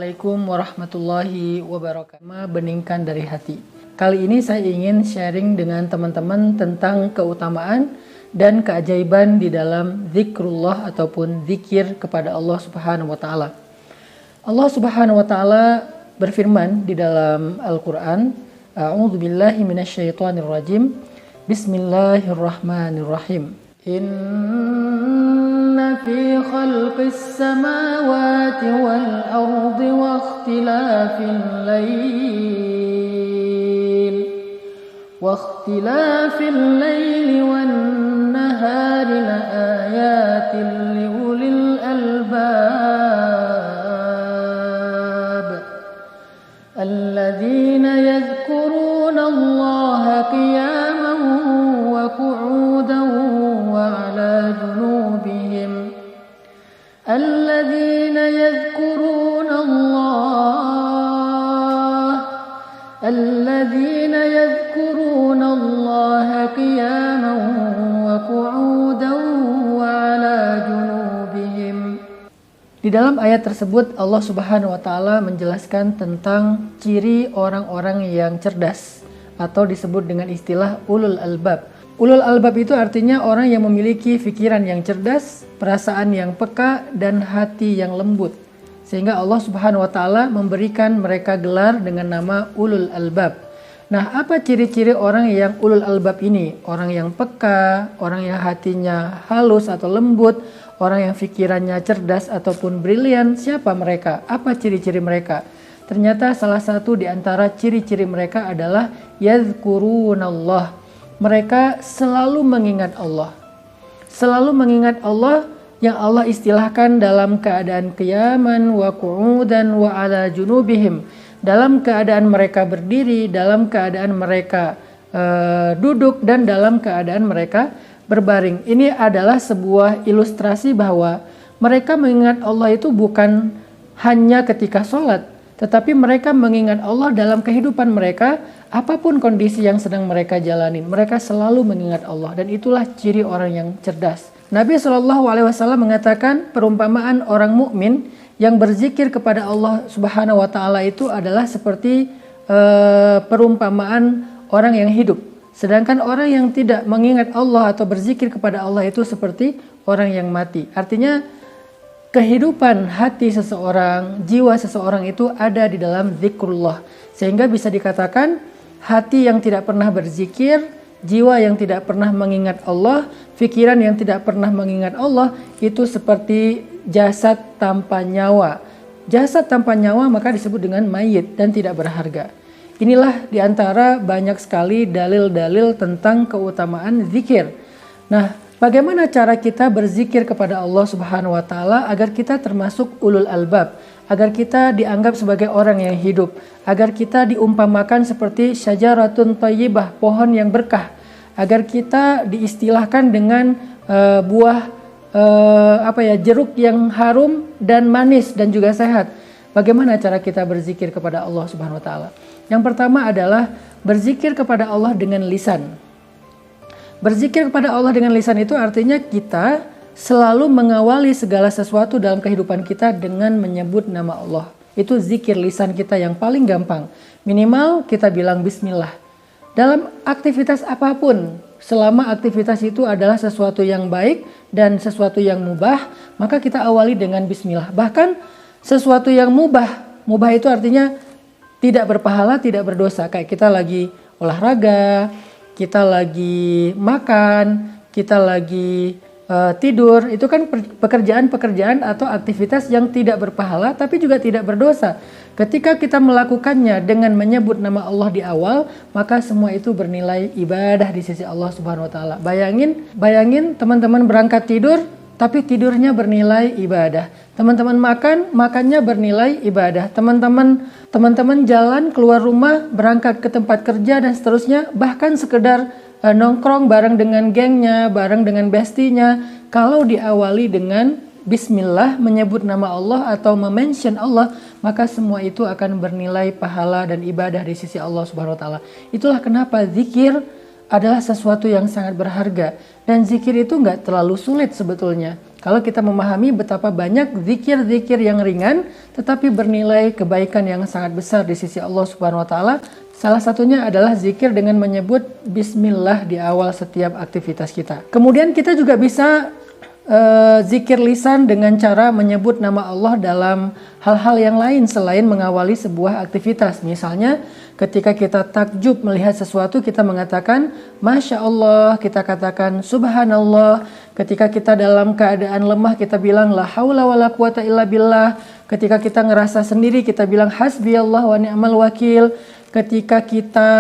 Assalamualaikum warahmatullahi wabarakatuh. Beningkan dari hati. Kali ini saya ingin sharing dengan teman-teman tentang keutamaan dan keajaiban di dalam zikrullah ataupun zikir kepada Allah Subhanahu wa taala. Allah Subhanahu wa taala berfirman di dalam Al-Qur'an, A'udzubillahi minasyaitonirrajim. Bismillahirrahmanirrahim. Inna fi khalqis samawati wal ardi wa ikhtilafil layli wan nahari la ayatin liulil albab alladzina yadhkuruna Allaha qiyaman wa qu'udan wa 'ala junubihim الذين يذكرون الله قياما وقعودا وعلى جنوبهم. Di dalam ayat tersebut Allah Subhanahu wa taala menjelaskan tentang ciri orang-orang yang cerdas atau disebut dengan istilah ulul albab. Ulul albab itu artinya orang yang memiliki pikiran yang cerdas, perasaan yang peka, dan hati yang lembut. Sehingga Allah Subhanahu wa taala memberikan mereka gelar dengan nama ulul albab. Nah, apa ciri-ciri orang yang ulul albab ini? Orang yang peka, orang yang hatinya halus atau lembut, orang yang pikirannya cerdas ataupun brilian. Siapa mereka? Apa ciri-ciri mereka? Ternyata salah satu di antara ciri-ciri mereka adalah yadhkurunallah. Mereka selalu mengingat Allah. Selalu mengingat Allah yang Allah istilahkan dalam keadaan qiyaman wa qu'udan wa 'ala junubihim. Dalam keadaan mereka berdiri, dalam keadaan mereka duduk, dan dalam keadaan mereka berbaring. Ini adalah sebuah ilustrasi bahwa mereka mengingat Allah itu bukan hanya ketika sholat, tetapi mereka mengingat Allah dalam kehidupan mereka, apapun kondisi yang sedang mereka jalani. Mereka selalu mengingat Allah, dan itulah ciri orang yang cerdas. Nabi SAW mengatakan perumpamaan orang mukmin yang berzikir kepada Allah Subhanahu wa taala itu adalah seperti perumpamaan orang yang hidup. Sedangkan orang yang tidak mengingat Allah atau berzikir kepada Allah itu seperti orang yang mati. Artinya kehidupan hati seseorang, jiwa seseorang itu ada di dalam zikrullah. Sehingga bisa dikatakan hati yang tidak pernah berzikir, jiwa yang tidak pernah mengingat Allah, pikiran yang tidak pernah mengingat Allah, itu seperti jasad tanpa nyawa. Jasad tanpa nyawa maka disebut dengan mayit dan tidak berharga. Inilah diantara banyak sekali dalil-dalil tentang keutamaan zikir. Nah, bagaimana cara kita berzikir kepada Allah Subhanahu wa taala agar kita termasuk ulul albab, agar kita dianggap sebagai orang yang hidup, agar kita diumpamakan seperti syajaratun thayyibah, pohon yang berkah, agar kita diistilahkan dengan buah jeruk yang harum dan manis dan juga sehat. Bagaimana cara kita berzikir kepada Allah Subhanahu wa taala? Yang pertama adalah berzikir kepada Allah dengan lisan. Berzikir kepada Allah dengan lisan itu artinya kita selalu mengawali segala sesuatu dalam kehidupan kita dengan menyebut nama Allah. Itu zikir lisan kita yang paling gampang. Minimal kita bilang bismillah. Dalam aktivitas apapun, selama aktivitas itu adalah sesuatu yang baik dan sesuatu yang mubah, maka kita awali dengan bismillah. Bahkan sesuatu yang mubah itu artinya tidak berpahala, tidak berdosa. Kayak kita lagi olahraga, kita lagi makan, kita lagi tidur, itu kan pekerjaan-pekerjaan atau aktivitas yang tidak berpahala tapi juga tidak berdosa. Ketika kita melakukannya dengan menyebut nama Allah di awal, maka semua itu bernilai ibadah di sisi Allah Subhanahu wa taala. Bayangin teman-teman berangkat tidur tapi tidurnya bernilai ibadah. Teman-teman makannya bernilai ibadah. Teman-teman jalan keluar rumah, berangkat ke tempat kerja dan seterusnya, bahkan sekedar nongkrong bareng dengan gengnya, bareng dengan bestinya, kalau diawali dengan bismillah, menyebut nama Allah atau memention Allah, maka semua itu akan bernilai pahala dan ibadah di sisi Allah Subhanahu wa taala. Itulah kenapa zikir adalah sesuatu yang sangat berharga. Dan zikir itu nggak terlalu sulit sebetulnya. Kalau kita memahami betapa banyak zikir-zikir yang ringan, tetapi bernilai kebaikan yang sangat besar di sisi Allah Subhanahu wa Ta'ala. Salah satunya adalah zikir dengan menyebut bismillah di awal setiap aktivitas kita. Kemudian kita juga bisa zikir lisan dengan cara menyebut nama Allah dalam hal-hal yang lain selain mengawali sebuah aktivitas. Misalnya ketika kita takjub melihat sesuatu, kita mengatakan Masya Allah, kita katakan Subhanallah. Ketika kita dalam keadaan lemah, kita bilang La haula wa la quwata illa billah. Ketika kita ngerasa sendiri, kita bilang Hasbiyallah wa ni'mal wakil. Ketika kita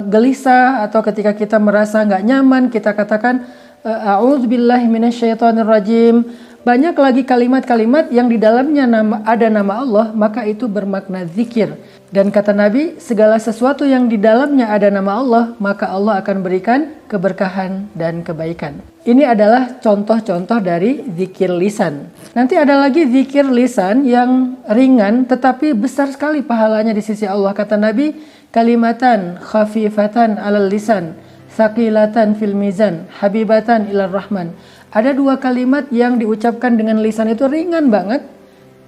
gelisah atau ketika kita merasa nggak nyaman, kita katakan A'udzubillahi minasyaitonirrajim. Banyak lagi kalimat-kalimat yang di dalamnya ada nama Allah, maka itu bermakna zikir. Dan kata Nabi, segala sesuatu yang di dalamnya ada nama Allah, maka Allah akan berikan keberkahan dan kebaikan. Ini adalah contoh-contoh dari zikir lisan. Nanti ada lagi zikir lisan yang ringan tetapi besar sekali pahalanya di sisi Allah. Kata Nabi, kalimatan khafifatan alal lisan, Saqilatan fil mizan, habibatan ilar rahman. Ada dua kalimat yang diucapkan dengan lisan itu ringan banget,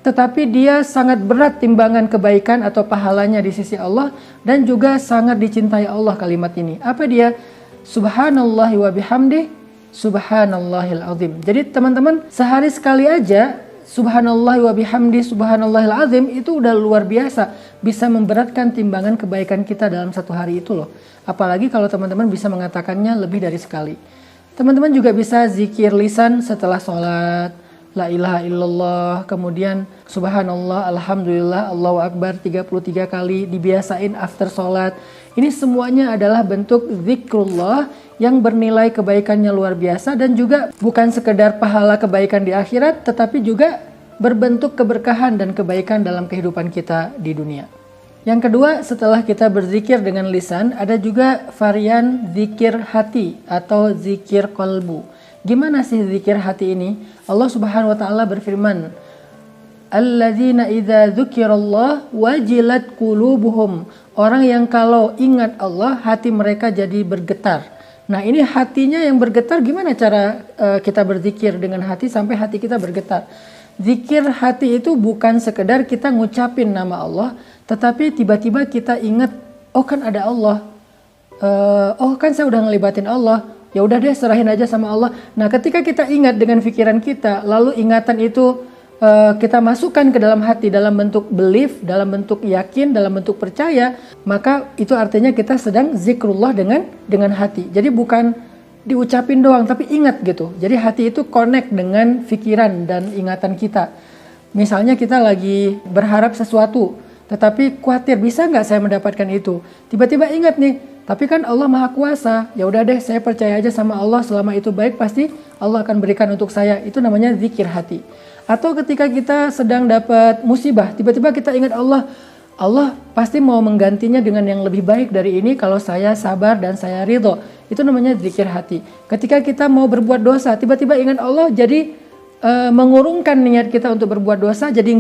tetapi dia sangat berat timbangan kebaikan atau pahalanya di sisi Allah, dan juga sangat dicintai Allah kalimat ini. Apa dia? Subhanallahi wa bihamdih, subhanallahil azim. Jadi teman-teman, sehari sekali aja Subhanallah wa bihamdi subhanallahil azim itu udah luar biasa, bisa memberatkan timbangan kebaikan kita dalam satu hari itu loh. Apalagi kalau teman-teman bisa mengatakannya lebih dari sekali. Teman-teman juga bisa zikir lisan setelah sholat, la ilaha illallah, kemudian subhanallah, alhamdulillah, Allahu akbar 33 kali, dibiasain after sholat. Ini semuanya adalah bentuk zikrullah yang bernilai kebaikannya luar biasa, dan juga bukan sekedar pahala kebaikan di akhirat, tetapi juga berbentuk keberkahan dan kebaikan dalam kehidupan kita di dunia. Yang kedua, setelah kita berzikir dengan lisan, ada juga varian zikir hati atau zikir qalbu. Gimana sih zikir hati ini? Allah Subhanahu wa Ta'ala berfirman, Alladzina idza dzukirallah wajilat qulubuhum. Orang yang kalau ingat Allah, hati mereka jadi bergetar. Nah, ini hatinya yang bergetar, gimana cara kita berzikir dengan hati sampai hati kita bergetar? Zikir hati itu bukan sekedar kita ngucapin nama Allah, tetapi tiba-tiba kita ingat, oh kan ada Allah, oh kan saya udah ngelibatin Allah, ya udah deh serahin aja sama Allah. Nah, ketika kita ingat dengan pikiran kita, lalu ingatan itu kita masukkan ke dalam hati dalam bentuk belief, dalam bentuk yakin, dalam bentuk percaya, maka itu artinya kita sedang zikrullah dengan hati. Jadi bukan diucapin doang, tapi ingat gitu. Jadi hati itu connect dengan pikiran dan ingatan kita. Misalnya kita lagi berharap sesuatu, tetapi khawatir bisa nggak saya mendapatkan itu. Tiba-tiba ingat nih, tapi kan Allah Maha Kuasa. Ya udah deh, saya percaya aja sama Allah, selama itu baik pasti Allah akan berikan untuk saya. Itu namanya zikir hati. Atau ketika kita sedang dapat musibah, tiba-tiba kita ingat Allah, Allah pasti mau menggantinya dengan yang lebih baik dari ini kalau saya sabar dan saya ridho. Itu namanya zikir hati. Ketika kita mau berbuat dosa, tiba-tiba ingat Allah, jadi mengurungkan niat kita untuk berbuat dosa, jadi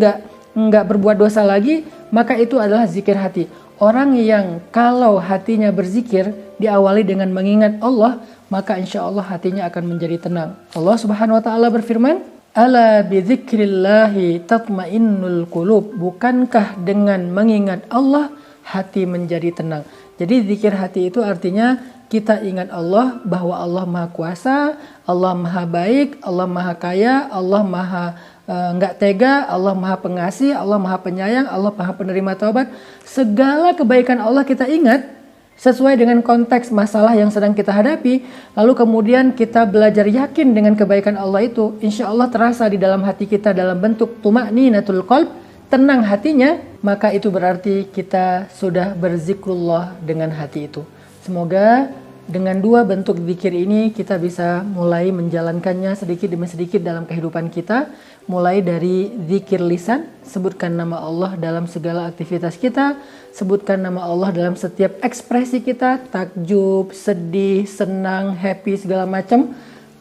nggak berbuat dosa lagi, maka itu adalah zikir hati. Orang yang kalau hatinya berzikir diawali dengan mengingat Allah, maka insya Allah hatinya akan menjadi tenang. Allah Subhanahu wa Ta'ala berfirman, Ala bidzikrillahi tatmainnul qulub. Bukankah dengan mengingat Allah hati menjadi tenang? Jadi zikir hati itu artinya kita ingat Allah, bahwa Allah Maha Kuasa, Allah Maha Baik, Allah Maha Kaya, Allah Maha nggak tega, Allah Maha Pengasih, Allah Maha Penyayang, Allah Maha Penerima Taubat. Segala kebaikan Allah kita ingat sesuai dengan konteks masalah yang sedang kita hadapi, lalu kemudian kita belajar yakin dengan kebaikan Allah itu, insya Allah terasa di dalam hati kita dalam bentuk tuma'ninatul qalb, tenang hatinya, maka itu berarti kita sudah berzikrullah dengan hati itu. Semoga dengan dua bentuk zikir ini kita bisa mulai menjalankannya sedikit demi sedikit dalam kehidupan kita. Mulai dari zikir lisan, sebutkan nama Allah dalam segala aktivitas kita, sebutkan nama Allah dalam setiap ekspresi kita, takjub, sedih, senang, happy, segala macam,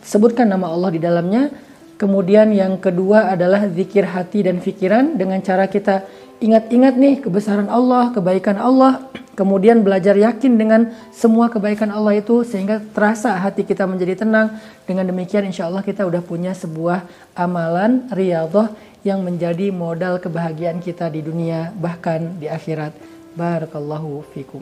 sebutkan nama Allah di dalamnya. Kemudian yang kedua adalah zikir hati dan pikiran dengan cara kita ingat-ingat nih kebesaran Allah, kebaikan Allah, kemudian belajar yakin dengan semua kebaikan Allah itu sehingga terasa hati kita menjadi tenang. Dengan demikian insya Allah kita udah punya sebuah amalan riyadhah yang menjadi modal kebahagiaan kita di dunia bahkan di akhirat. Barakallahu fikum.